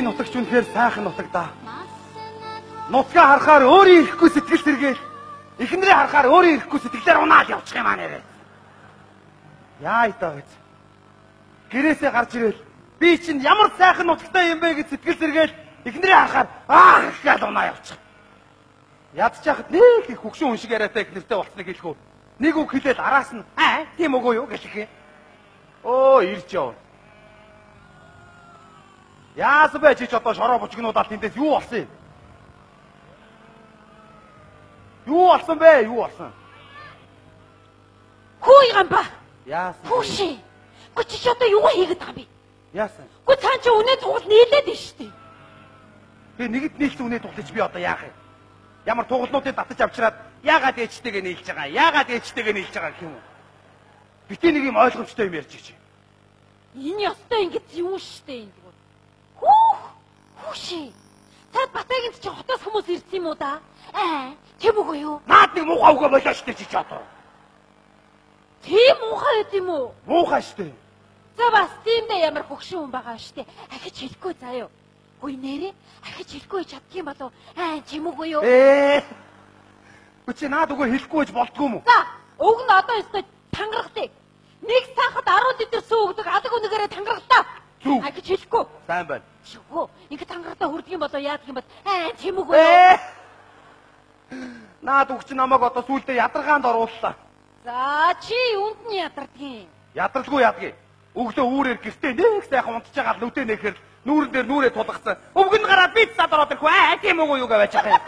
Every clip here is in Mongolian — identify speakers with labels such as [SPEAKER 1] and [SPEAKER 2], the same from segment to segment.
[SPEAKER 1] энэ нутагч үнэхээр сайхан нутаг да. Нутгаа харахаар өөрийн ирэхгүй сэтгэл сэргээл, эхнэрээ харахаар өөрийн ирэхгүй сэтгэлээр унаал явчих юм аа нэрээ. Яа идаа гэж. Гэрээсээ гарч ирэл би чинь ямар сайхан нутагтай юм бэ гэж сэтгэл сэргээл, эхнэрээ харахаар гэж унаа явчих. Ядчихад нэг их хөгшин хүн шиг яриатай эхнэртэй болцныг хэлэхүү. Нэг үг хэлээд араас нь тийм үгүй юу гэх юм. Оо ирж яв. Яас бэ чи ч одоо шороо бучгнуудаа тэндээс юу болсон юм? Юу болсон бэ? Юу болсон?
[SPEAKER 2] Хөөе гамба.
[SPEAKER 1] Яасан?
[SPEAKER 2] Хүүшээ. Гү чи одоо юу хийгээд байгаа юм бэ?
[SPEAKER 1] Яасан?
[SPEAKER 2] Гү цаан чи үнэ тугал нийлээд байна шүү дээ.
[SPEAKER 1] Тэгээ нэгд нийлсэн үнэ туглаж би одоо яах юм? Ямар тугалнуудыг татаж авчираад яагаад ээжтэйгээ нийлж байгаа? Яагаад ээжтэйгээ нийлж байгаа гэх юм уу? Битээ нэг юм ойлгомжтой юм ярьж чи.
[SPEAKER 2] Энэ ёстой ингэж юу штэ энэ. Хүүшээ. Тад Батайгинд чи хотоос хүмүүс ирсэн юм уу да? Тийм үгүй юу?
[SPEAKER 1] Наад нэг муухай үгээ болоо штэ чи одоо.
[SPEAKER 2] Тийм муухай гэдэм үү?
[SPEAKER 1] Муухай штэ.
[SPEAKER 2] За бас тиймдээ ямар хөгшин хүн байгаа штэ. Ахиж хэлэхгүй заяа. Үй нэрээ ахиж хэлэхгүй чаддаг юм болов? Тийм үгүй юу?
[SPEAKER 1] Чи наад үгүй хэлэхгүй гэж болдгоо юм уу?
[SPEAKER 2] За, уг нь одоо өстой тангарахтай. Нэг сахад 10 литр сүү өгдөг алга үнэгээрээ тангарахтаа. Ахиж хэлэхгүй.
[SPEAKER 1] Сайн байна.
[SPEAKER 2] Шүгөө, ингэ тангарахтаа хүрдэг юм болов яадаг юм бол? Тийм үгүй юу?
[SPEAKER 1] Наад үгч намайг одоо сүулдэ ядаргаанд орууллаа.
[SPEAKER 2] За, чи юунд нь ядардгийн?
[SPEAKER 1] Ядралгүй яадгийг. Өглөө үүрээр гэртээ нэг сайхан унтж байгаа л нүдэ нэхэр нүүрэн дээр нүрээ тулгацсан. Өвгөн гараад бит сад ороод ирэхгүй. Тийм үгүй юу гэж байгаа юм.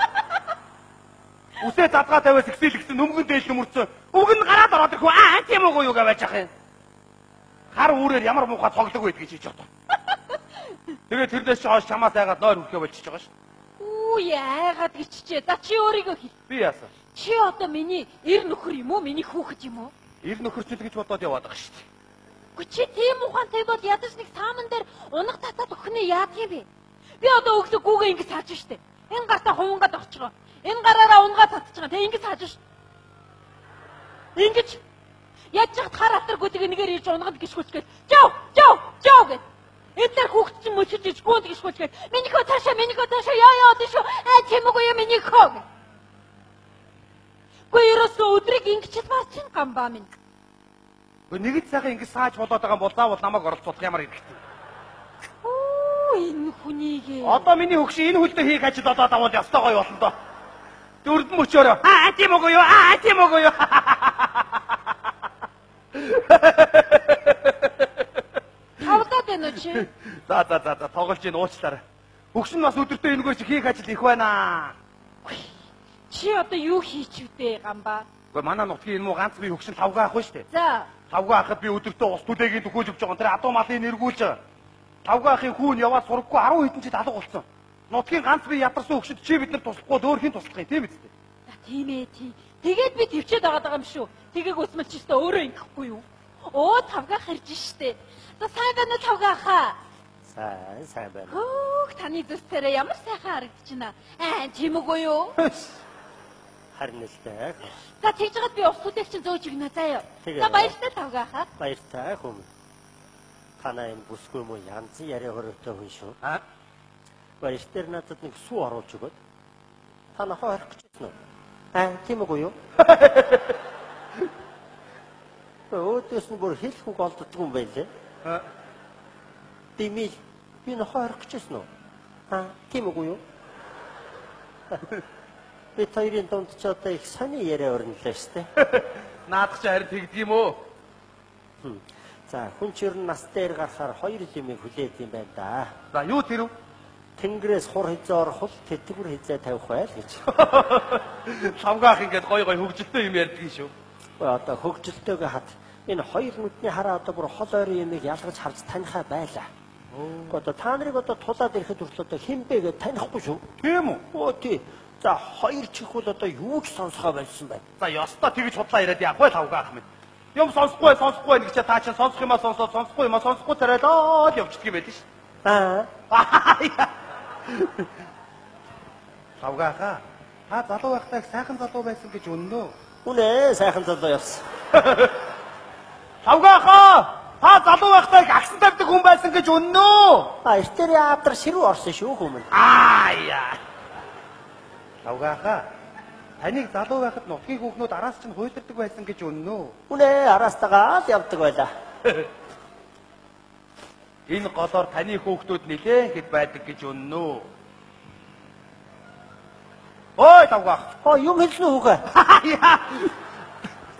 [SPEAKER 1] Үсээ задгаа тавиас ихсэлгсэн өмгөн дээл нүмерцэн. Өвгөн гараад ороод ирэхгүй. Тийм үгүй юу гэж байгаа юм. Хар үүрээр ямар муухай цоглог байдгийг чи ч одоо. Тэгээд тэрнээс ч хойш чамаас айгаад нойр хүрхээ болчихж байгаа шүү.
[SPEAKER 2] Үу яагаад гिचчээ. За чи өөрийгөө хэл.
[SPEAKER 1] Би яасан?
[SPEAKER 2] Чи одоо миний эр нөхөр юм уу? Миний хүүхэд юм уу?
[SPEAKER 1] Эр нөхөрчл гэж бодоод яваад байгаа шүү дээ.
[SPEAKER 2] Гү чи тийм ухаантай бол ядаж нэг тааман дээр унах татаад өгнө яадаг юм бэ? Би одоо өглөө гүүгээ ингэ сааж штэ. Энэ гартаа хувангаад орч байгаа. Энэ гараараа унгаа татж байгаа. Тэг ингэ сааж штэ. Ингэж яаж чад хар хатаргүй тэгээ нэгээр ирж унганд гიშгүүлчгээд жоо гэд. Эдгээр хүүхд чинь мөчөж иж гүнд гიშгүүлчгээд минийхөө таашаа яа дэшөө тийм үгүй юу минийхөө. Гүрөөсөө өдрийг ингэж бац чин гамбаа минь.
[SPEAKER 1] Нэгд сайхан ингэ сааж болоод байгаа бол заавал намайг оролцуулах ямар хэрэгтэй.
[SPEAKER 2] Энэ хүнийг.
[SPEAKER 1] Одоо миний хөгшин энэ хүлдээ хийх ажил одоо давал ястай гоё болно доо. Дөрөв мөчөөрөө. Тийм үгүй юу? Тийм үгүй юу?
[SPEAKER 2] Тавдаад байна уу чи?
[SPEAKER 1] За тоглож ийн уучлаарай. Хөгшин бас өдөртөө энэгээр чи хийх ажил их байна.
[SPEAKER 2] Чи одоо юу хийч вдэ гамбаа?
[SPEAKER 1] Гэхдээ манай нутгийн энэ муу ганц би хөгшин тавгаа ах ба штэ.
[SPEAKER 2] За.
[SPEAKER 1] Тавгаа ахад би өдөртөө ус түлээгийн төхөөлж өгч байгаа. Тэр адуу малыг нэргүүлж байгаа. Тавгаа ахын хүүн яваад сургахгүй 10 хэдэн жил алга болсон. Нутгийн ганц би ядарсан хөгшөнд чи бид нар туслахгүй өөр хэн туслах юм тийм биз дээ.
[SPEAKER 2] За тийм ээ тийм. Тэгээд би төвчээд байгаа юм шүү. Тэгийг усмал чи өстө өөрөө ингэхгүй юу? Оо тавгаа харж штэ. За сайн байна уу тавгаа хаа?
[SPEAKER 1] Сайн байна.
[SPEAKER 2] Хөөх таны зүрхээрээ ямар сайхан харагдчихна. Тийм үгүй юу?
[SPEAKER 3] Харин л дээ.
[SPEAKER 2] За тэгж жагаад би ус хүлээх чинь зөөж игнэ заяа. За баяртай тавгаа хаа.
[SPEAKER 3] Баяртай хүм. Танаа энэ бүсгүй мө янзын яриа хоригтой хүн шүү. Баяртай надад нэг сүү оруулж өгөөд. Танаа хорих гэжсэн үү? Тийм үгүй юу? Өөдөөс нь бүр хэлэх үг олддгүй юм байлээ. Димил би нөхөр хорих гэжсэн үү? Тийм үгүй юу? Би хоёрын дунд ч одоо их сони яриа өрнөлөө штэ.
[SPEAKER 1] Наадах чи харин тэгдэг юм уу?
[SPEAKER 3] За хүн чир нь нас дээр гарахаар хоёр лимийг хүлээд юм байна да.
[SPEAKER 1] За юу тэр вэ?
[SPEAKER 3] Тэнгэрээс хур хизээ орохол тэтгэвэр хизээ тавих байл гэж.
[SPEAKER 1] Тавгаах ингээд гой хөгжилтэй юм ярьдаг шүү.
[SPEAKER 3] Одоо хөгжилтэйгээ хат энэ хоёр нүдний хараа одоо бүр хол ойрын юмыг ялгаж харж танихаа байлаа. Одоо та нарыг одоо тулаад ирэхэд хүртэл одоо хинбэ гэж танихгүй шүү.
[SPEAKER 1] Тийм үү?
[SPEAKER 3] Оо тий. За хоёр чих бол одоо юу ч сонсгоо байсан байна.
[SPEAKER 1] За ёстой тэгж худлаа яриад яах вэ тавгаах минь. Юм сонсохгүй гэж та чинь сонсох юмаа сонсоод сонсохгүй юмаа сонсохгүй царайлаад явчихдаг юм байл ш. Тавгааха. Та залуу байхдаа сайхан залуу байсан гэж үнэнөө.
[SPEAKER 3] Үнэ сайхан залуу явсан.
[SPEAKER 1] Тавгааха. Та залуу байхдаа агсан тавьдаг хүн байсан гэж үннөө.
[SPEAKER 3] Эртний аавдар ширүү орсон шүү хүмүүс.
[SPEAKER 1] Яа. Тавгааха. Таныг залуу байхад нутгийн хүүхнүүд араас чинь хуйлддаг байсан гэж үннөө.
[SPEAKER 3] Үнэ араастагаа л явдаг байлаа.
[SPEAKER 1] Энэ голоор таны хүүхдүүд нилээн хэд байдаг гэж үннөө. Ой тавгаах.
[SPEAKER 3] Юм хэлсэн үү хүүгээ?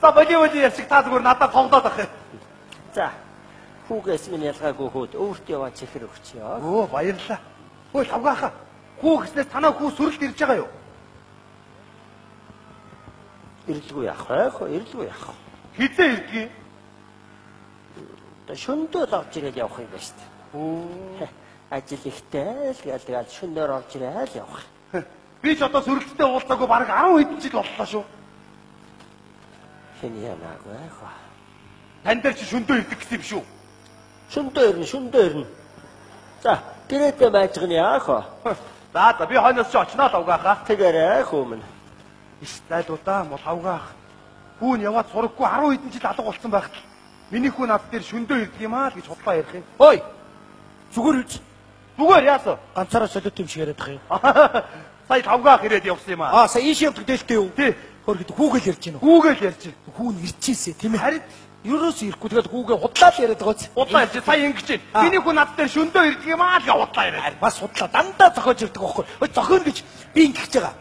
[SPEAKER 1] За боли ярьчих та зүгээр надад тоглоод ах.
[SPEAKER 3] За. Хүүгээс минь ялгаагүй хөөд өөртөө яваад чихэр өгчөө.
[SPEAKER 1] Оо баярлалаа. Ой тавгааха. Хүү гэснээс танаа хүү сүрэлт ирж байгаа юу?
[SPEAKER 3] Ирлгүй яах вэ? Ирлгүй яах вэ?
[SPEAKER 1] Хизээ ирдгийг.
[SPEAKER 3] Шөндөө л орж ирээд явах юм байна шүү дээ. Ажил ихтэй л гээл шөнөөр орж ирээд явах.
[SPEAKER 1] Би ч одоо сүрэлттэй уулзаагүй бараг 10 хэдэн жил боллоо шүү.
[SPEAKER 3] Хэн ямаагүй хаа.
[SPEAKER 1] Тань дээр чи шөндөө ирдэг гэсэн юм шүү.
[SPEAKER 3] Шөндөө ирнэ. За, гэрээдээ майжгын яах вэ?
[SPEAKER 1] За би хойноос чи очноо тавгаахаа.
[SPEAKER 3] Тэгээрээ хүмүүн.
[SPEAKER 1] Иш зайлуудаа мол тавгаах. Хүүн яваад сураггүй 10 хэдэн жил алга болсон байхад миний хүн над дээр шөндөө ирдэг юм аа л гэж худлаа ярих юм.
[SPEAKER 4] Ой. Зүгээр үз.
[SPEAKER 1] Зүгээр яасан?
[SPEAKER 4] Ганцаараа солиот юм шиг яриад байгаа юм.
[SPEAKER 1] Сая тавгаах ирээд явсан юм аа.
[SPEAKER 4] Сая ийш явдаг дээлтэй юу?
[SPEAKER 1] Тий.
[SPEAKER 4] Хөргөд хүүгээл ярьж байна уу?
[SPEAKER 1] Хүүгээл ярьж байна.
[SPEAKER 4] Хүүн ирчихээсэ тийм ээ.
[SPEAKER 1] Харин
[SPEAKER 4] Юурээс ирэхгүй тэгээд хүүгээ худлаад яриад байгаа ч.
[SPEAKER 1] худлаа ярьж сая ингэж байна. Миний хүн над дээр шөндөө ирдэг юм аа л гэж худлаа яриад.
[SPEAKER 4] Бас худлаа дандаа зохиож ирдэг байхгүй. Ой зохион гэж би ингэж байгаа.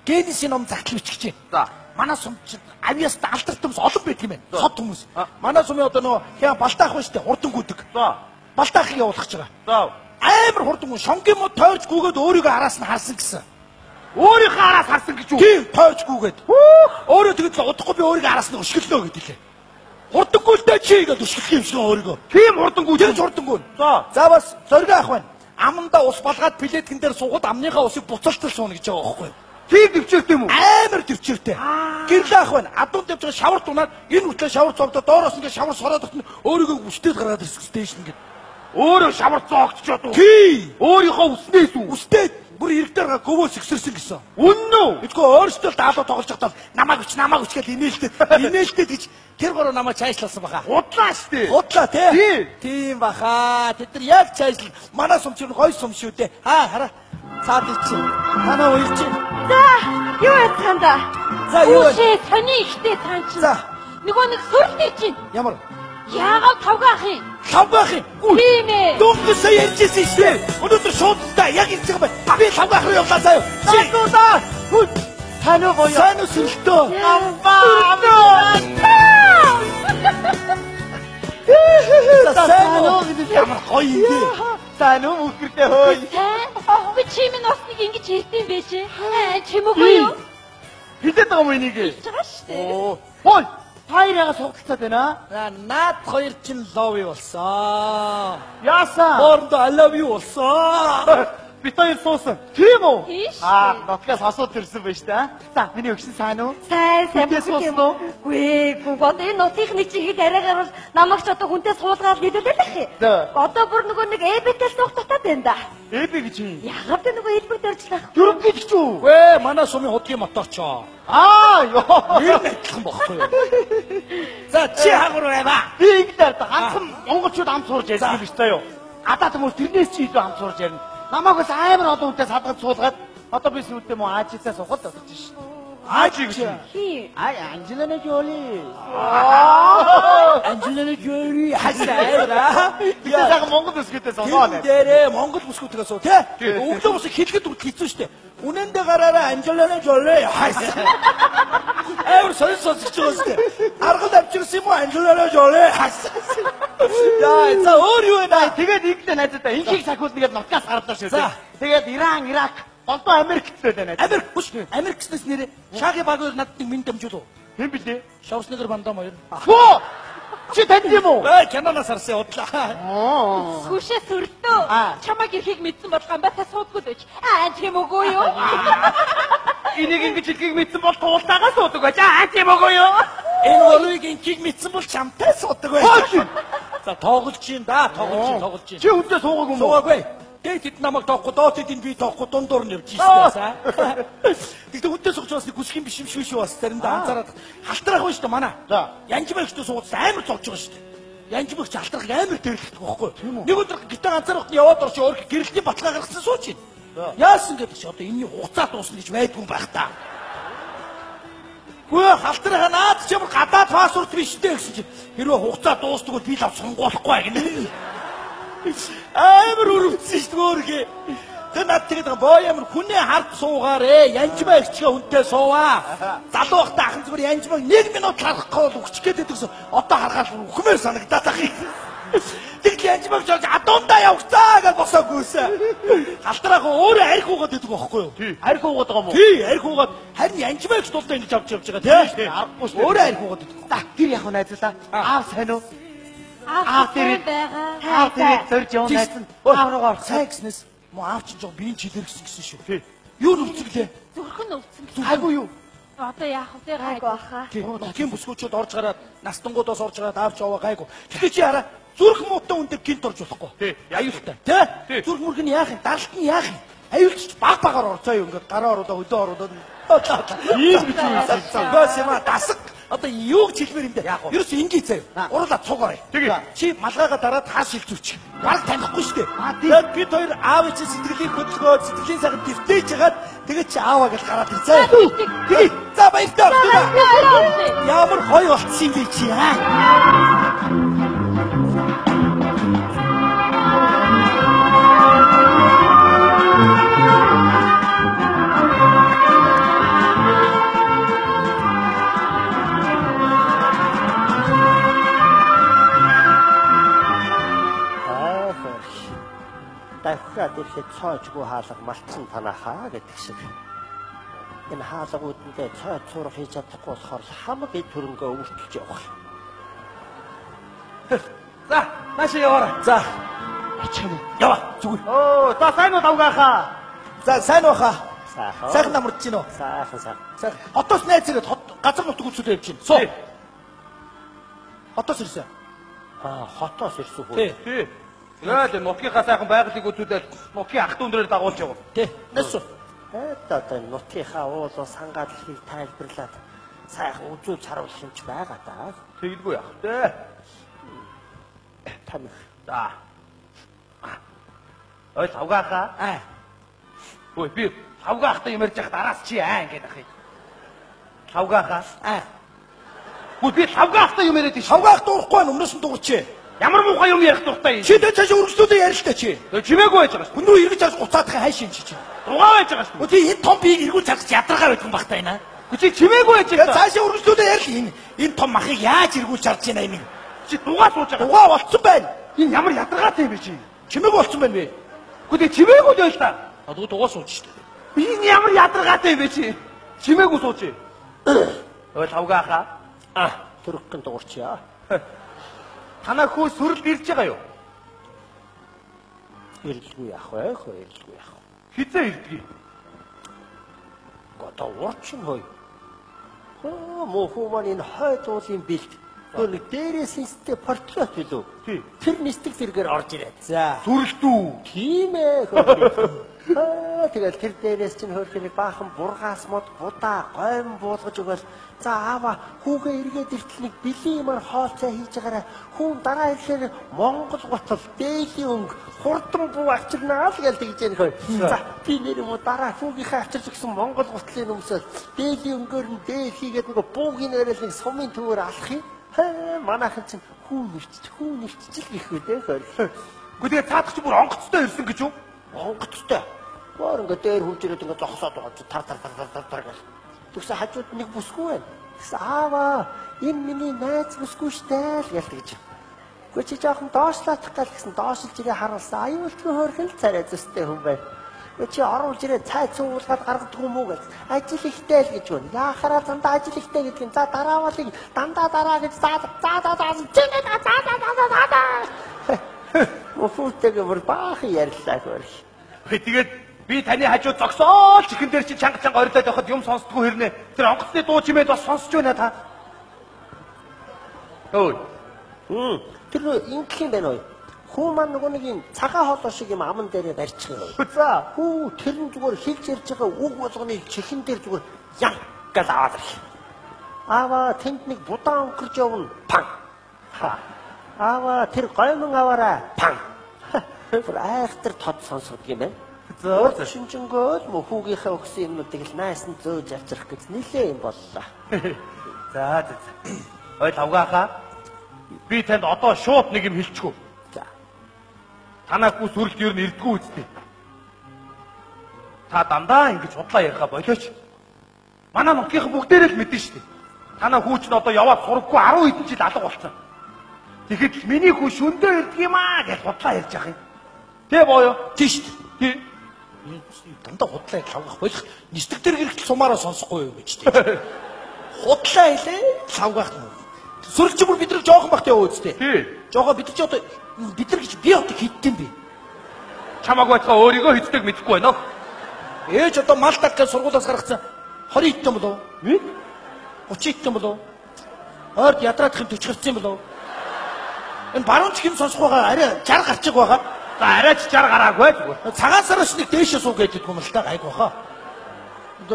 [SPEAKER 4] Генесийн ном загтал бичиж байна.
[SPEAKER 1] За.
[SPEAKER 4] Манай сумчид авьяас алдарт хүмүүс олон байдаг юм байна. Сод хүмүүс. Манай сумын одоо нөгөө хяа балтаах байна штэ хурдангүйдэг.
[SPEAKER 1] За.
[SPEAKER 4] Балтаахыг явуулах гэж байгаа.
[SPEAKER 1] За.
[SPEAKER 4] Амар хурдангуй шонгийн мод тойрч гүгээд өөрийгөө араас нь харсан гэсэн.
[SPEAKER 1] Өөрийнхөө араас харсан гэж юу?
[SPEAKER 4] Тийм тойрч гүгээд. Өөрөө тэгэд л удахгүй би өөрийгөө араас нь өшгөлнө гэдэг лээ. Хурдангуйтай чи гэж өшгөх юм шиг өөрийгөө.
[SPEAKER 1] Тийм хурдангуй.
[SPEAKER 4] Тэр хурдангуй. За бас зориг ах байна. Аманда ус балгаад плеткэн дээр суугаад амныхаа усыг буцалтал сууна гэж байгаа байхгүй юу?
[SPEAKER 1] Тийм төвчөртэй юм уу?
[SPEAKER 4] Амар төвчөртэй. Гэрлээ ах байна. Адуунд явж байгаа шавар дунаад энэ үтлээ шавар цогдоо доороос ингээ шавар сороод өгтөн өөрийгөө үстэд гаргаад ирсэн стэйшн гэдэг.
[SPEAKER 1] Өөрөө шавар зоогдчоод уу?
[SPEAKER 4] Тий.
[SPEAKER 1] Өөрийнхөө үснээс үү?
[SPEAKER 4] Үстэд бүр иргдээр гөвөөс ихсэрсэн гэсэн.
[SPEAKER 1] Үнэн үү?
[SPEAKER 4] Эдгөө өөрсдөө даалуу тоглож байхдаа намайг үч гэж инээлтэд гэж тэр гороо намайг цаашлуулсан баха.
[SPEAKER 1] Худлаа штэ.
[SPEAKER 4] Худлаа тий.
[SPEAKER 1] Тийм.
[SPEAKER 4] Тийм баха. Тэд нар яг цаашлал. Манай сум чинь гой сум шүү дээ. Хараа. Цаад ичи. Танаа уйлж чинь.
[SPEAKER 2] За, юу яцгаанда?
[SPEAKER 4] За юу вэ?
[SPEAKER 2] Үшээ сони ихтэй цаан чинь.
[SPEAKER 4] За.
[SPEAKER 2] Нөгөө нэг сүрэлт ирж байна.
[SPEAKER 4] Ямар?
[SPEAKER 2] Яагаад тавгаах юм?
[SPEAKER 4] Тавгаах юм.
[SPEAKER 2] Тийм ээ.
[SPEAKER 4] Дөнгөс ярьжсэн шүү дээ. Өнөөдөр шууд та яг хэлж байгаа байна. Би тавгаах руу явлаа заяа.
[SPEAKER 1] Залуудаа. Хүн
[SPEAKER 4] Таны гоё. Сайн уу сүлтөө? Сайн уу? Ямар гоё юм бэ?
[SPEAKER 1] сайн уу үскэртэй хөөе.
[SPEAKER 2] Би чимийн усныг ингэж хэлдэм байж. Чимээгүй юу?
[SPEAKER 1] Хитэд байгаа юм энийг.
[SPEAKER 2] Гэж байгаа шүү дээ.
[SPEAKER 1] Хой. Хоёр яга суулцаад байна.
[SPEAKER 4] Наад хоёр чинь love you болсон.
[SPEAKER 1] Яасан?
[SPEAKER 4] Хоорондоо I love you болсон.
[SPEAKER 1] Бид хоёр суусан. Тийм үү?
[SPEAKER 2] Тийш.
[SPEAKER 1] Нотгоос асууд ирсэн байж та. За, миний өгсөн сайн уу?
[SPEAKER 2] Сайн
[SPEAKER 1] Хүнтэй суусан уу?
[SPEAKER 2] Үгүй одоо энэ нутгийн чигийг арайгаар бол намайг ч одоо хүнтэй суулгаад нийлүүлэх юм. Одоо бүр нөгөө нэг эбэтэл суух татаад байна да.
[SPEAKER 1] Эбэ гэж юм.
[SPEAKER 2] Ягаад тэ нөгөө эбэг дөржлөх.
[SPEAKER 1] Юрэг гэж ч үү?
[SPEAKER 4] Вэ, манай сумын хотгийн моторчоо.
[SPEAKER 1] Ёо.
[SPEAKER 4] Нэр мэтлэн бохгүй юу? За, чи хагур байва.
[SPEAKER 1] Би ингэдээр ганцхан монголчууд ам сурж ярьсан биш таа юу? Адаа хүмүүс тэрнээс чи илүү ам сурж ярина. Намайг бас амар олон хүнтэй садгаж суулгаад одоо би сүйдээ мөн аажисаа сухад тавьчих шин. Аажи гэж.
[SPEAKER 2] Хий.
[SPEAKER 4] Анжелина Жоли. Анжелина Жоли хасаара.
[SPEAKER 1] Би цаг монгол өсгөдөө сонгоо нэ.
[SPEAKER 4] Дээрээ монгол бүсгүүдээс уу тий? Өглөө бус хэлэхэд үл хэцүү штэ. Үнэндээ гараараа Анжелина Жоли хасаа. Эвэр сонсож байгаа штэ. Аргал авчирсан юм уу Анжелина Жоли хасаа.
[SPEAKER 1] Яа, за өөр юу вэ? Тэгээд игдээ найзуудаа инхийг сахиулна гэдээ нотгоос гарлаа шүү. Тэгээд Иран, Ирак, голдоо Америкт л байна.
[SPEAKER 4] Америкснээс нэрээ шааги багаар надад нэг минь дамжуул уу?
[SPEAKER 1] Хэн билээ?
[SPEAKER 4] Шавснагэр бандам хоёр.
[SPEAKER 1] Хөө! Чи танд юм уу?
[SPEAKER 4] Киноноос харсан удлаа.
[SPEAKER 2] Сүшээ сүрдөө. Чамайг ирэхийг мэдсэн бол гамбатаа суудгүй л байж. Тийм үгүй юу?
[SPEAKER 1] Энийг ингэж хэлхийг мэдсэн бол туултаагаа суудаг байж. Тийм үгүй юу?
[SPEAKER 4] Энэ өрөөг инхийг мэдсэн бол чамтай суудаг байж. За тоглож чинь да, тоглож чинь.
[SPEAKER 1] Чи хүнтэй суугаагүй юм уу?
[SPEAKER 4] Суугаагүй. Дэйт намайг тоохгүй, доотэд энэ би тоохгүй дундуур нь явж ийсэн. Тэгтээ хүнтэй сууж бас нэг хүсэх юм биш юм шүү бас заримдаа анзаараад халтрах байна шүү дээ манай. За. Янжмаа ихтэй суугаад амар зовж байгаа шүү дээ. янжмагч алдрах амар дээрлэх байхгүй. Нэг өдөр гитэ ганцаар яваад орч өөр гэрэлтний баталгаа гаргасан сууч юм. Яасан гэдэг чи одоо энэний хугацаа дуусна гэж байдгүй юм байх та. Хөө халтрахаа наад ч ямар гадаад пассворд биш дээ гэсэн чи хэрвээ хугацаа дуустдаг бол би л сонгоолохгүй гэнэ. Амар өрөвдсөн шүү дээ өөргөө. Тэр над тэгээд боо ямар хүний хард суугаарэ янжмагчгаа хүнтэй сууваа. Залуу байхдаа ахын зүгээр янжмаг 1 минут харахгүй бол өгч гээд байсан. Одоо харахад үхмээр санагдаад ах юм. Тэгэл янжмагч адуундаа явцаа гэж босоогүйсэн. Халтраахан өөрөө арх уугаад байдаг байхгүй юу? Арх уугаад байгаа юм уу? Тий, арх уугаад харин янжмагч тулдаа ингэж авч явж байгаа тий. Аргагүй шүү. Өөрөө арх уугаад байдаг.
[SPEAKER 1] Тэр яг найзлаа. Аав сайн уу?
[SPEAKER 2] Аав тэр байгаа.
[SPEAKER 1] Аав тэр зорж явна найз. Аав руугаа орох.
[SPEAKER 4] Сайн гэснээс муу аав чинь жоо биеийн чилэр гэсэн шүү. Тий. Юу нүцгэлээ?
[SPEAKER 2] Зүрхэн өвцөн.
[SPEAKER 1] Айгу юу?
[SPEAKER 2] Одоо яах вэ? Гайгүй баха.
[SPEAKER 4] Тийм бүсгүүчүүд орж гараад настангуудаас орж гараад аавч аваа гайгүй. Тэгтээ чи хараа зүрх муутай хүн дээр гинт орж болохгүй. Тий. Аюултай. Тий. Зүрх мөрх нь яах юм? Даралт нь яах юм? Аюулч баг багаар орцоо юу ингээд гараа ороод хөдөө ороод. Ийм гэж юм. Бас юм дасаг. Одоо юу гэж хэлмээр юм бэ? Ерөөс ингийн заяа. Уруулаа цугаарай. Чи малгайгаа дараад хааш шилжүүлчих. Баг танихгүй шүү дээ. Тэгээд бид хоёр аав ичийн сэтгэлийн хөдөлгөөн, сэтгэлийн сайхан дэвтэж хагаад тэгээд чи ааваа гэж гараад ирцээ. Тэгээ. За баярлалаа. Ямар гоё болчихсон юм бэ чи аа?
[SPEAKER 3] Дахиад ирэхэд цоочгүй хаалга малтсан танахаа гэдэг шиг. Энэ хаалгуудтай цой цурах хийж чадахгүй болохоор хамаг эд хөрөнгөө өвөртөлж явах.
[SPEAKER 1] За, наашаа яваарай.
[SPEAKER 4] За.
[SPEAKER 1] Очих юм уу?
[SPEAKER 4] Ява, зүгээр.
[SPEAKER 1] Оо, за сайн уу давгаахаа.
[SPEAKER 4] За, сайн баха.
[SPEAKER 3] Сайхан.
[SPEAKER 4] Сайхан намарч гинөө.
[SPEAKER 3] Сайхан.
[SPEAKER 4] Сайхан. Хотоос найз ирээд газар нутаг үзүүлээ явж гин. Суу. Хотоос ирсэн.
[SPEAKER 3] Хотоос ирсэн хөө.
[SPEAKER 4] Тий.
[SPEAKER 1] Тэгэл нутгийнхаа сайхан байгалыг үзүүлээд нутгийн ах トゥ өндрээр дагуулж яваа.
[SPEAKER 4] Тий. Нэсү.
[SPEAKER 3] Одоо нутгийнхаа уулуу сангааллыг тайлбарлаад сайхан үзүүлж харуулах юмч байгаа даа.
[SPEAKER 1] Тэгэлгүй яах вэ?
[SPEAKER 3] Тань.
[SPEAKER 1] За. Ой тавгаахаа. Ой би тавгаахтай юм ярьж байхад араас чи ингээд ах юм. Тавгаахаа. Ой би тавгаахтай юм яриад шүү.
[SPEAKER 4] Тавгаах дуурахгүй өмнөөс нь дуурчээ.
[SPEAKER 1] Ямар муухай юм ярих дуртай юм.
[SPEAKER 4] Чи дэ цааш өргөжлүүдээ ярилтаа чи.
[SPEAKER 1] Чимээгүй байж байгаа шүү.
[SPEAKER 4] Хүн рүү эргэж авч гуцаадах хайшин чи.
[SPEAKER 1] Дугаа байж байгаа шүү.
[SPEAKER 4] Үгүй энэ том биеийг эргүүл царгаж ядаргаа байдаг юм багтаа энэ.
[SPEAKER 1] Чи чимээгүй байж байгаа.
[SPEAKER 4] Цааш өргөжлүүдээ ярил энэ том махыг яаж эргүүл чарж байна юм.
[SPEAKER 1] Чи дугаа сууж байгаа.
[SPEAKER 4] Дугаа болцсон байна.
[SPEAKER 1] Энэ ямар ядаргаатай юм бэ чи?
[SPEAKER 4] Чимээг болцсон байна бэ?
[SPEAKER 1] Үгүй чимээгүй л та.
[SPEAKER 4] Дугаа сууж штэ.
[SPEAKER 1] Энэ ямар ядаргаатай юм бэ чи? Чимээгүй сууж. Ой тавгаахаа.
[SPEAKER 3] Төрөхгөн дуурчаа.
[SPEAKER 1] Танаа хөө сүрэлд ирж байгаа юу?
[SPEAKER 3] Ирэлгүй яах вэ? Ирэлгүй яах.
[SPEAKER 1] Хизээ ирдгийг.
[SPEAKER 3] Одоо урчин хой. Муу хүмүүс энэ хойд уулын бэлт. Нэг дээрээс нистэй портрет билүү?
[SPEAKER 1] Тий.
[SPEAKER 3] Тэр нисдэг зэрэгээр орж ирээд.
[SPEAKER 4] За.
[SPEAKER 1] Сүрэлдүү.
[SPEAKER 3] Тийм ээ. Тэгэл тэр дээрээс чинь хөрхөнийг баахан бургаас мод будаа гойн буулгаж өгөөл. За аава хүүгээ эргээд иртэл нэг бэлэн юмар хоолцоо хийж байгаарай. Хүн дараа ирэхээр Монгол готол дээлийн өнгө хурдан буу авчирнаа л гэж тэгж яах вэ? За би нэр юм уу дараа хүүгийнхээ авчирч өгсөн Монгол готлын өмсөөл дээлийн өнгөөр нь дээр хийгээд нэг буугийн нэрэл нэг сумын төвөөр алах юм. Манайхан чинь хүн нэрчил гэх үү дээ хөр.
[SPEAKER 1] Гэхдээ цаадах чи бүр онгоцтой ирсэн гэж юу?
[SPEAKER 3] Онгоцтой. Гоор ингээ дээр хурж ирээд ингээ зогсоод байгаа чи тар гэл. Тэгсэн хажууд нэг бүсгүй байна. Тэгсэн аава энэ миний найз бүсгүй штэ л гэж. Гэхдээ чи жоохон доошлаах гал гэсэн доошлж ирээ харуулсан. Аюулгүй хөөрхөн л царай зөстэй хүн байна. Чи оруулж ирээ цай цуулгаад гаргадаг юм уу гэж. Ажил ихтэй л гэж байна. Яахаараа дандаа ажил ихтэй гэдэг юм. За дараавалыг дандаа дараа гэж за. Мофуттэйг бүр баахан ярьлаа хөрх.
[SPEAKER 1] Тэгээд би таны хажууд зогсоол чихэн дээр чи чанга орилоод явахад юм сонсдгүй хэрнээ. Тэр онгоцны дуу чимээд бас сонсож байна та. Ой.
[SPEAKER 3] Тэр ингэх юм байна уу? Хүү маань нөгөө нэг юм цагаан хоолой шиг юм аман дээрээ барьчих юм.
[SPEAKER 1] За.
[SPEAKER 3] Хүү тэр нь зүгээр хэлж ярьж байгаа үг болгоныг чихэн дээр зүгээр ян гэж аваад ирэх. Аава тэнд нэг будаан өнгөрж явна. Пан. Аваа тэр гоймон аваарай. Пан. Бүр айхтар тод сонсгодог юм байна.
[SPEAKER 1] Зөө.
[SPEAKER 3] Шинжэнгөө л хүүгийнхээ өгсөн юмнуудыг л найсан зөөж авчрах гэж нилээ юм боллоо.
[SPEAKER 1] За. Ой тавгаахаа. Би танд одоо шууд нэг юм хэлчихв.
[SPEAKER 3] За.
[SPEAKER 1] Танаа хүү сүрэлт юу нэрдгүү үстэй. Та дандаа ингэж худлаа яриха болооч. Манай нутгийнхаа бүгдээрээ л мэдэн штэ. Танаа хүүч нь одоо яваад сураггүй 10 хэдэн жил алга болсон. Тэгэхэд миний хүү шөндөө ирдэг юм аа гэж худлаа ярьж ах юм. Тэ боё?
[SPEAKER 4] Тийш шүү.
[SPEAKER 1] Тий.
[SPEAKER 4] Дандаа худлаа лавгах болох нисдэг дээр гэрэл сумаараа сонсохгүй юу гэж тийм. Худлаа хэлээ лавгах нь. Сүрэлч бүр бид нар жоохон багт яваа үстэй.
[SPEAKER 1] Тий.
[SPEAKER 4] Жохоо бид нар ч одоо бид нар гэж би одоо хийдтiin би.
[SPEAKER 1] Чамаагүй байтгаа өөрийгөө хийдэг мэдэхгүй байна уу?
[SPEAKER 4] Ээж одоо мал талхаа сургуулаас гаргацсан 20 хэдэн болов? 30 хэдэн болов? Ойрд ядраадах юм 40 гарсан болов? Энэ баруун чихэн сонсох байгаа арай 60 гарчих байгаа.
[SPEAKER 1] За арайч 60 гараагүй зүгээр.
[SPEAKER 4] Цагаан сараас нэг дээшээ суу гэдэг юм л та гайг баха.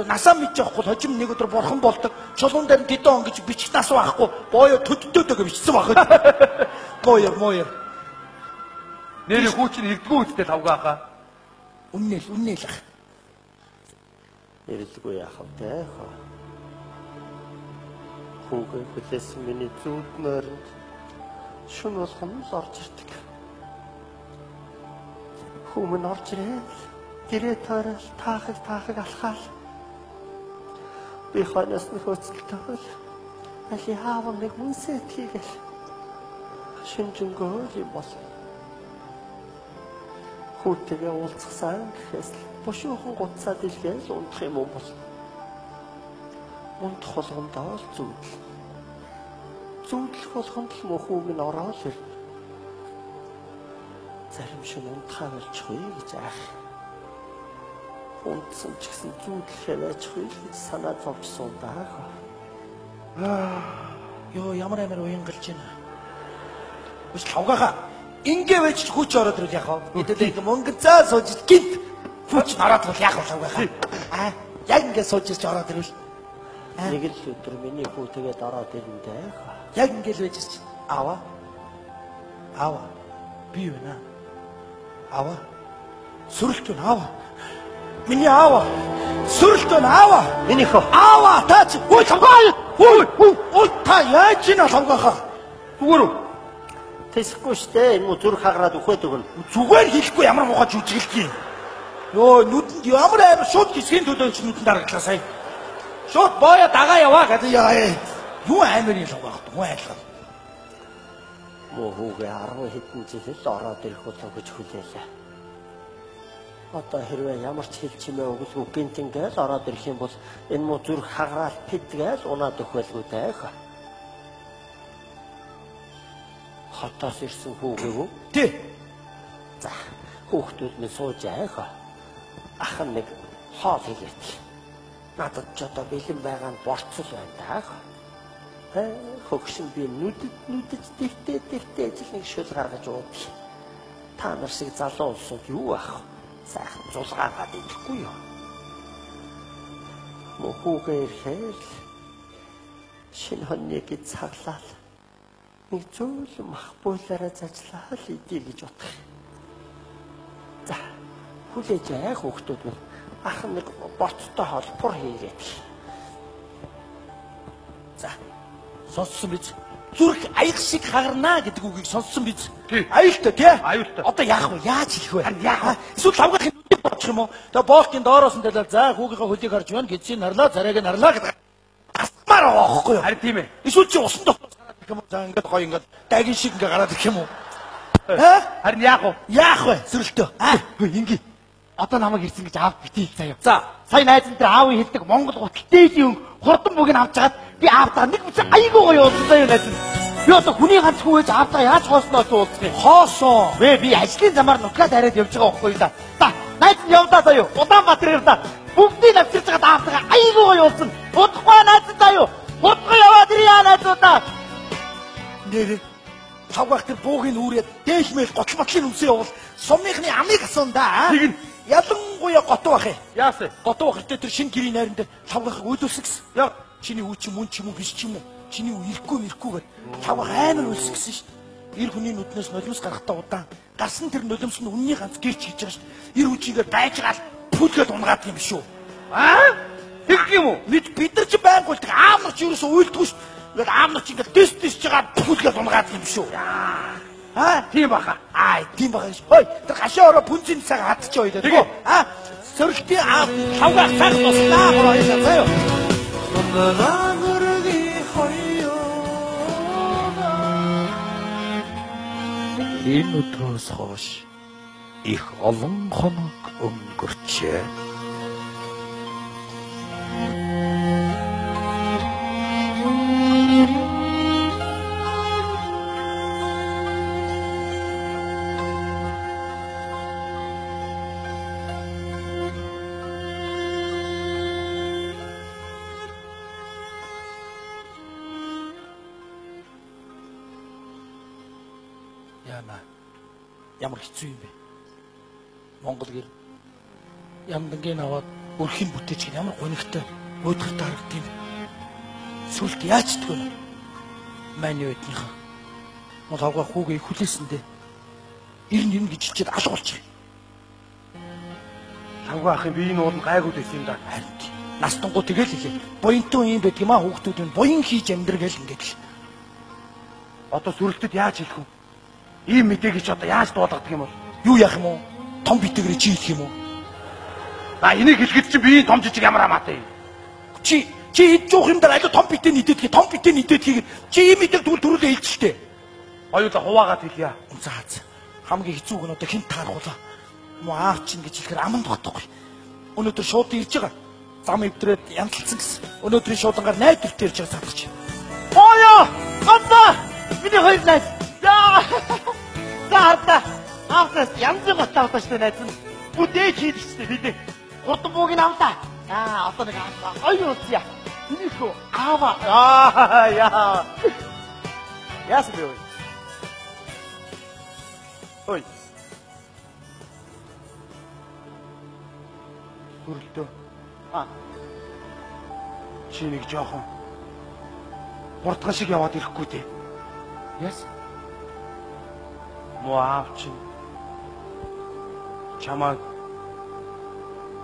[SPEAKER 4] Насаа мэдчихгүй хожим нэг өдөр бурхан болдог. Чулуун дээр тэдэн он гэж бичих нас байхгүй. Боёо төддөөдөө бичсэн бахад. Моёр.
[SPEAKER 1] Нэр хүүч нь ирдгүү үстэй тавгаахаа.
[SPEAKER 4] Үннээл ах.
[SPEAKER 3] Ирэлгүй яах вэ? Хүүгээ хүлээсэн миний зүуд нойронд шүн болгон л орж ирдэг. Хүмүн орж ирээд гэрээ тойрол таахыг алхаал. Би ханаас нь хөцөлтөөл. Али хаав нэг үнсэт хийгээл. Шинжэнгөө юм бол. Хүүтэйгээ уулзсан гэхээс бушуухан гуцаад илгээл унтах юм бол. Унтах болгондоо л зүүдэл. Зүүдлэх болгонд л мөхөөг нь ороод ирнэ. Зарим шин унтахаа болчихгүй гэж аах. Унтсан ч гэсэн зүүдлэхээ байчихгүй гэж санаа зовжсон даа.
[SPEAKER 4] Йоо ямар амар уян галж байна. Биш тавгаахаа. Ингээ байж хүч ороод ирэл яах вэ? Хэдэл ингээ мөнгө заа сууж гинт хүч ороод ирэл яах вэ тавгаахаа? Яг ингээ сууж ирж ороод ирвэл
[SPEAKER 3] нэг л өдөр миний хүүтэйгээд ороод ирнэ дээ.
[SPEAKER 4] Яг ингээ л байж чи. Аваа. Би юу нэ? Аваа. Сүрэлт нь аваа. Миний аваа. Сүрэлт нь аваа.
[SPEAKER 3] Минийхөө.
[SPEAKER 4] Аваа таач. Ой тавгаа. Ой та яаж ийн тавгаахаа?
[SPEAKER 1] Зүгээр үү?
[SPEAKER 3] Тэсэхгүй штэ. Энэ муу зүрх хагараад өгөхөд өгнө.
[SPEAKER 4] Зүгээр хэлэхгүй ямар муухай жүжиглэх юм. Йоо нүдэнд ямар амар шууд хэсгийн төлөөч нүдэнд дараглаа сая. Шууд боё дагаа яваа гэдэг яа. Юу амар юм тавгаах уу айлгаа.
[SPEAKER 3] Муу хүүгээ 10 хэдэн жил л ороод ирэх болов гэж хүлээлээ. Одоо хэрвээ ямар ч хэл чимээ өгөлгүй гинтингээл ороод ирэх юм бол энэ муу зүрх хагараал пидгээл унаад өгвөлгүй дээ. Хотоос ирсэн хүүгээ үү?
[SPEAKER 4] Тий.
[SPEAKER 3] За хүүхдүүд нь сууж аах. Ах нэг хоол хийгээд. Надад ч одоо бэлэн байгаа нь борцол байна даа. Хөгшин би нүдэд дэгтээ жил нэг шүл гаргаж уудах. Та нар шиг залуу улсууд юу ах? Сайхан зулгаагаад идэхгүй юу? Мөхүүгээр хэл шинэ хоньыг цаглаад нэг зөөлөн махбуулаараа зажлаа л идэ гэж бодох. За хүлээж аах хүүхдүүд нь ах нэг борцтой холбор хийгээд.
[SPEAKER 4] За сонссон биз? Зүрх аяг шиг хагарнаа гэдэг үгийг сонссон биз?
[SPEAKER 1] Тий.
[SPEAKER 4] Аюултай тий?
[SPEAKER 1] Аюултай.
[SPEAKER 4] Одоо яах вэ? Яаж хэлэх вэ?
[SPEAKER 1] Яах вэ?
[SPEAKER 4] Эсвэл тавгахын үгийг бодчих юм уу? Тэгээ боолтын доороос нь далаа за хүүгийнхээ хөлийг харж байна. Гэцийг нарлаа, царайг нарлаа гэдэг. Гасмаар байгаа байхгүй юу?
[SPEAKER 1] Харин тийм ээ.
[SPEAKER 4] Эсвэл чи усан дотор гараад ирэх юм уу? За ингээд гоё ингээд дагин шиг ингээд гараад ирэх юм уу?
[SPEAKER 1] Харин яах вэ?
[SPEAKER 4] Яах вэ? Сүрэлтөө.
[SPEAKER 1] Ингээ. Одоо намайг ирсэн гэж аав битээ заяа.
[SPEAKER 4] За,
[SPEAKER 1] сая найз энэ аав хэлдэг Монгол гуталтэйлийн хурдан бүгийг авч чагаад би аавтаа нэг үс айгүй гоё уулзсан заяа найз. Би одоо хүний ганц хүү ээж аавтаа яаж хоосноо ч уулзсан.
[SPEAKER 4] Хоосон.
[SPEAKER 1] Би ажлын замаар нутгаад хараад явж байгаа байхгүй да. За, найз нь явдаа заяа. Улаанбаатар ирдаа. Бүгдийг авчирч чагаад аавтаа айгүй гоё уулзсан. Удахгүй найз заяа. Удахгүй яваад ирээ найзуудаа.
[SPEAKER 4] Нэр тавгах тэр буугийн үүрээд дээлмэл готлбатлын үсээ явал сумныхны амыг асуунда.
[SPEAKER 1] Тэг нь
[SPEAKER 4] ялангуяа готов ах.
[SPEAKER 1] яасан?
[SPEAKER 4] Готов ахтай тэр шинэ гэрийн найран дээр тавгахыг өдөөсгс. Яг чиний үу чи мөн ч юм уу биш ч юм уу. Чиний үу ирэхгүй гэд тавгах амар үлсгэсэн шүү дээ. эр хүний нүднээс нулимс гарахтаа удаан. Гарсан тэр нулимс нь үнний ганц гэрч хийж байгаа шүү дээ. Эр хүчигээ байжгаал пүлгээд унгаад юм шүү.
[SPEAKER 1] Аа? Тэг юм уу?
[SPEAKER 4] Бид нар ч байнг болдог аав нар ч ерөөсөө уйлдгүй шүү. Ингээд аав нар ч ингээд дэс жагаад пүлгээд унгаад юм шүү. Аа,
[SPEAKER 1] Тийм баха.
[SPEAKER 4] Тийм байгаа шүү. Хой, тэр гашаа ороо пүнцийн цаг хатчих ойлоо.
[SPEAKER 1] Тэгээ.
[SPEAKER 4] Сөрөлтийн аав тавгаа цаг туснаа гороо яа заяа. Энэ өдрөөс хойш их олон хоног өнгөрчээ. Ямар хэцүү юм бэ? Монгол гэр ямдангийн аваад өрхийн бүтээч ямар гонигтай өөдөртэй харагдсан юм. Сүлд яаж тгөө? Маний өднийхөө. Мод авгаа хүүгээ хүлээсэндээ. Ирнэ гэж хичээд алга болчих.
[SPEAKER 1] Тавга ахын би энэ ууланд гайгүй байсан юм да.
[SPEAKER 4] Харин настангуу тэгэл хэлээ. Буянтан юм байдаг юм аа хүүхдүүд нь буян хийж амьдргээл ингээд л.
[SPEAKER 1] Одоо сүрэлтэд яаж хэлэх вэ? Ийм мэдээг чи одоо яаж дуулгадаг юм бол?
[SPEAKER 4] Юу яах юм уу? Том битээгрээ чи хэлэх юм уу?
[SPEAKER 1] Энийг хэлэхэд чи би том жижиг ямар амаатай юм?
[SPEAKER 4] Чи идж уух юм дээр аливаа том битээ нийтэдгийг чи ийм мэдээг төрүүлээ хэлчихтэй.
[SPEAKER 1] Хоёулаа хуваагаад хэлье.
[SPEAKER 4] Заац. Хамгийн хэцүү нь одоо хэн таарахулаа? Муу аав чинь гэж хэлэхээр аман тогтоогүй. Өнөөдөр шууд ирж байгаа. Зам эвдрээд янзлцсан гэсэн. Өнөөдрийн шуудангаар найдвартай ирж байгаа садгач.
[SPEAKER 3] Ооё! Гатаа! Миний хоёр найз. За хардаа. Аавтаас янзын гатаалтаа штэ найз нь. Бүдээ хийдчихсэн бид. Хурдан бууг нь авлаа. Одоо нэг аюу усья. Нихо аава. Яа. Яасан бэ? Ой.
[SPEAKER 1] Сүрэлтөө. Чи нэг жоохон хурдган шиг яваад ирэхгүй дээ.
[SPEAKER 4] Яс.
[SPEAKER 1] Муу аав чинь чамаа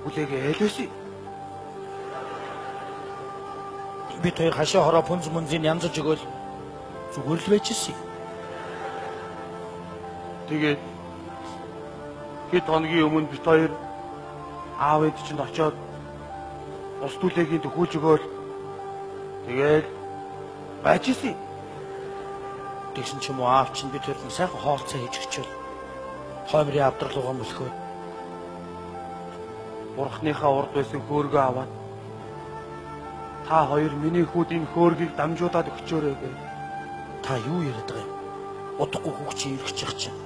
[SPEAKER 1] хүлээгээ ээлөөсэй.
[SPEAKER 4] Би тэр хашаа хороо пунз мунзын янзж өгөөл зүгээр л байжсэн.
[SPEAKER 1] Тэгээд хэд хоногийн өмнө бит хоёр аав ээж чинь очиод ус түлээгийн төхүүлж өгөөл тэгээд байжсэн.
[SPEAKER 4] Тэгсэн ч юм уу аав чинь би тэрний сайхан хоолцоо хийж өчөөл хоймрын авдралуугаа мөлхөө
[SPEAKER 1] Бурхныхаа урд байсан хөөргөө аваад та хоёр миний хүүдийн хөөргийг дамжуулаад өгчөөрэй гэ.
[SPEAKER 4] Та юу яриад байгаа юм? Удахгүй хүүхд чи ирэх чих чинь.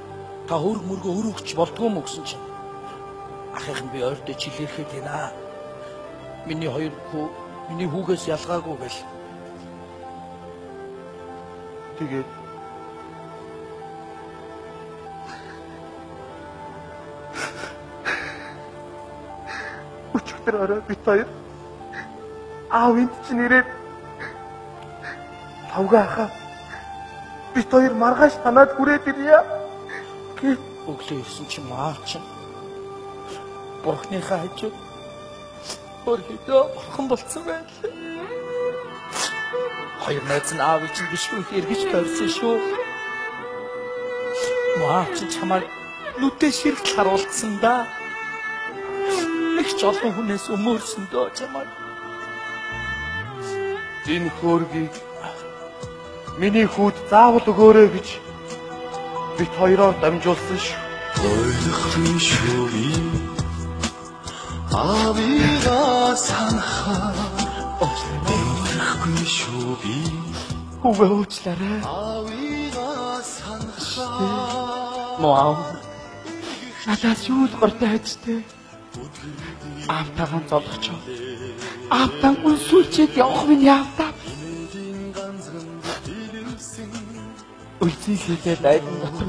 [SPEAKER 4] Та хөрг мөргөө өрөвч болдгоо мө гэсэн чинь. Ахих нь би ойртой чилэрхэд байна. Миний хоёр хүү миний хүүгээс ялгаагүй гэл.
[SPEAKER 1] Тэгээд өчигдөр орой бит хоёр аав энд чинь ирээд тавга хаа бит хоёр маргааш танаад хүрээд ирье.
[SPEAKER 4] Өглөө ирсэн чинь аав чинь Бурхныхаа хажууд өөрхөдөө бурхан болцсон байлаа. Хоёр найз нь аав чинь гişгүй эргэж тойрсон шүү. Аав чинь чамайг нүдээ ширхэл харуулсан да. Их ч олон хүнээс өмөрсөн дөө чамайг.
[SPEAKER 1] Энэ хөөргийг миний хүүд заавал өгөөрэй гэж бит хоёроор дамжуулсан шүү.
[SPEAKER 5] Ойлгохгүй шүү би аавыгаа санахаар ойлгохгүй шүү би
[SPEAKER 1] Хүүгээ уучлаарай.
[SPEAKER 5] аавыгаа санахаар
[SPEAKER 1] Муу надаас юу л гортой хайжтэй. Аавтайгаа золгочоо. Аавтайгаа сүлчээд явах минь яавтаа. Үлзий хийгээд айдан дотор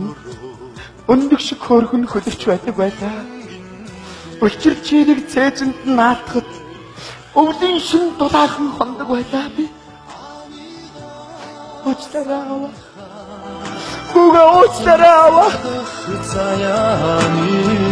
[SPEAKER 1] өндөг шиг хөөргөн хөлөвч байдаг байлаа. Өчир чирэг цээжинд нь наатахад өвлийн шин дулаахан хондог байлаа би. Уучлаарай.
[SPEAKER 4] Гуга уучлаарай аваа.
[SPEAKER 5] заяаны